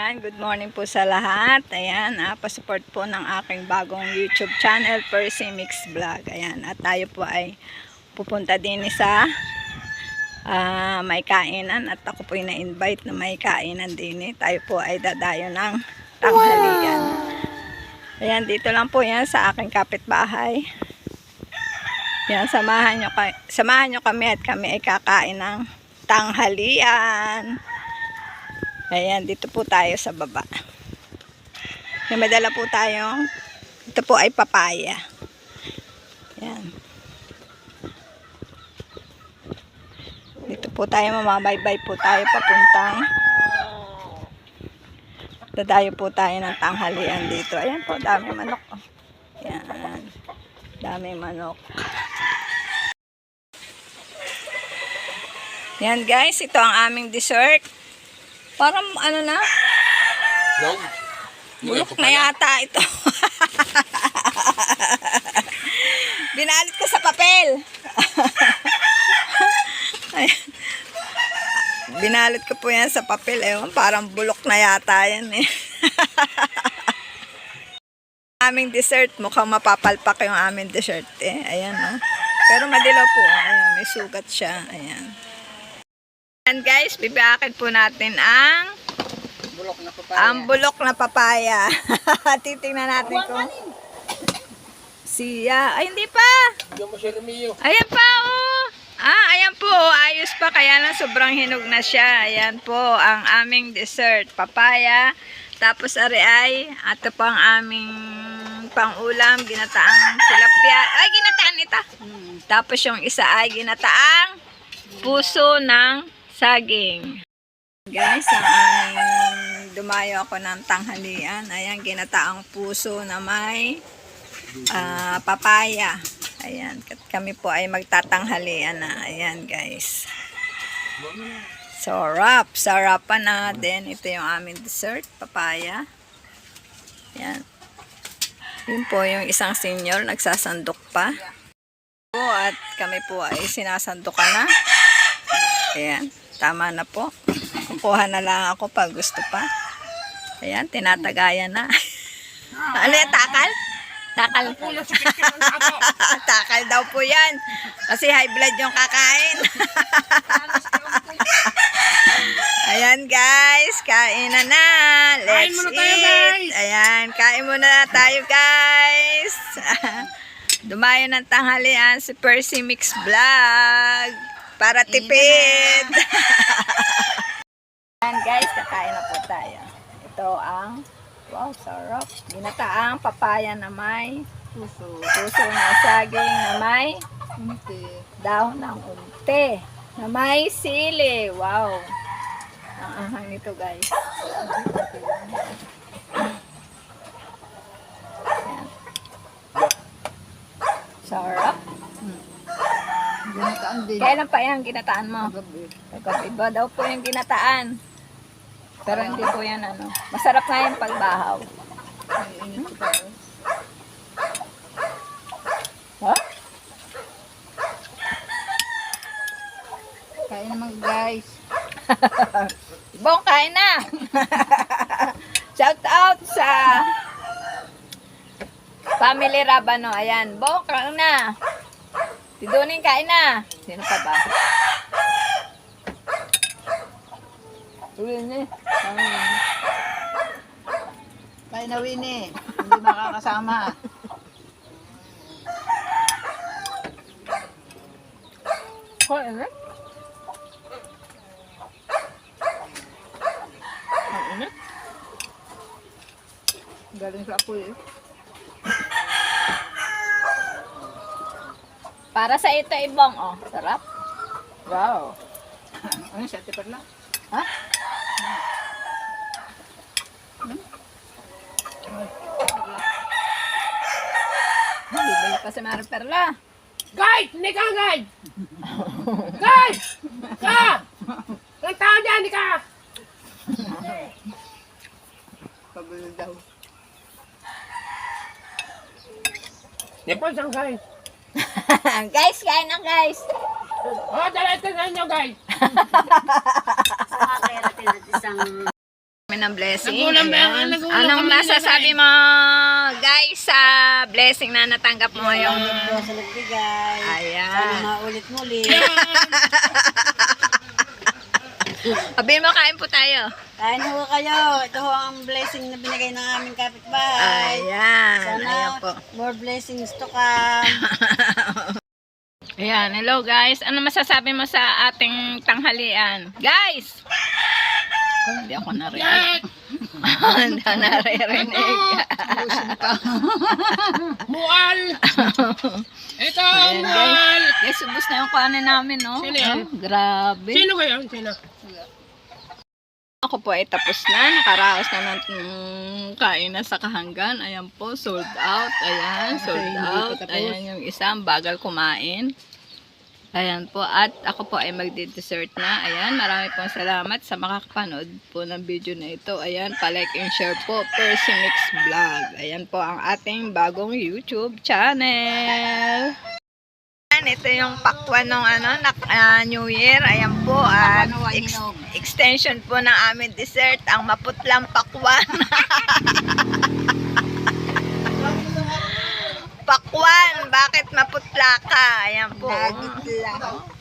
Ayan, good morning po sa lahat. Ayan, pa-support po ng aking bagong YouTube channel, Percy Mix Vlog. Ayan, at tayo po ay pupunta din sa may kainan at ako po ay na-invite na may kainan din. Tayo po ay dadayo ng tanghalian. Ayan, dito lang po yan sa aking kapitbahay. Yan, samahan nyo kami at kami ay kakain ng tanghalian. Ayan, dito po tayo sa baba. May madala po tayong, ito po ay papaya. Ayan. Dito po tayo, mamabaybay po tayo papuntang. Dadayo po tayo ng tanghalian dito. Ayan po, dami manok. Ayan, dami manok. Ayan guys, ito ang aming dessert. Parang ano na? Bulok na yata ito. Binalit ko sa papel. Binalit ko po yan sa papel. Ewan, parang bulok na yata yan eh. Aming dessert. Mukhang mapapalpak yung aming dessert eh. Ayan o. Pero madilaw po. Ayan, may sugat siya. Ayan. Ayan guys, bibiyakin po natin ang bulok na papaya. Titingnan natin kung siya. Ay, hindi pa. Ayan pa, oh. Ayan po. Ayos pa. Kaya lang sobrang hinog na siya. Ayan po ang aming dessert. Papaya. Tapos ay, ito po ang aming pang-ulam. Ginataang tilapia. Ay, ginataan ito. Tapos yung isa ay ginataang puso ng saging. Guys, ang aming dumayo ako ng tanghalian. Ayan, ginataang puso na may papaya. Ayan, kami po ay magtatanghalian na. Ayan guys. Sarap. Sarapan na din. Ito yung aming dessert, papaya. Ayan. Yun po yung isang senior, nagsasandok pa. At kami po ay sinasandokan na. Ayan. Tama na po. Kukuha na lang ako pag gusto pa. Ayan, tinatagayan na. Ano yan, takal? Takal. Takal daw po yan. Kasi high blood yung kakain. Ayan guys, kain na na. Let's eat. Ayan, kain muna tayo guys. Dumayo ng tanghalian si Percy Mix Vlog. Para tipid. Ayan guys, kakain na po tayo. Ito ang, wow, sarap. Ginataang papaya na may puso. Puso na saging na may dahon ng unte. Na may sili. Wow. Ang ahang nito guys. Ayan. Sarap. Kailan pa yan ginataan mo? Kagabi ba daw po yung ginataan? Pero hindi po yan ano. Masarap nga yung pagbahaw. Huh? Kain naman guys. Bong, kain na! Shout out sa Family Rabano. Ayan, Bong, kain na! Tidunin, kain na! Sino pa ba? Winnie. Kain na Winnie. Hindi makakasama. Kain na? Galing sa apoy eh. Para sa ito, Ibong, oh. Sarap. Wow. Ano siya? Tipad lang. Ha? Bibili pa si Mari Perla. Guys! Hindi ka, guys! Guys! Ka! Ang tao dyan, hindi ka! Pagulo daw. Ipon siyang guys. Guys, kain na guys. Oh, dala ito sa inyo, guys. Kami ng blessing. Nagulang ba? Ayan. Nagulang Anong kami masasabi mo, guys, sa blessing na natanggap mo ngayong... Sa nagbigay. Sana Ayan. maulit muli. Sabihin mo, kain po tayo. Kain ho kayo. Ito ho ang blessing na binigay ng aming kapitbahay. Ayan. Sana Ayan po. more blessings to come. Ayan, hello guys. Ano masasabi mo sa ating tanghalian? Guys! Hindi ako narinig. Hindi ako naririnig. Mual! Ito, Ayan, mual! Guys, ubos na yung kanin namin, no? Sino yan? Grabe. Sino kayo? Sino? Ako po ay tapos na. Nakaraos na ng kainan sa Kahanggan. Ayan po, sold out. Ayan, sold out. Ayan yung isang bagal kumain. Ayan po. At ako po ay magdi-dessert na. Ayan, marami pong salamat sa makakapanood po ng video na ito. Ayan, palike and share po, Percy Mix Vlog. Ayan po ang ating bagong YouTube channel. Ayan, ito yung pakwan ng New Year. Ayan po, at extension po ng aming dessert, ang maputlang pakwan. Pakwan, bakit maputla ka? Ayan po.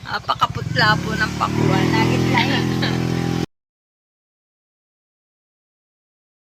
Napakaputla po ng pakwan.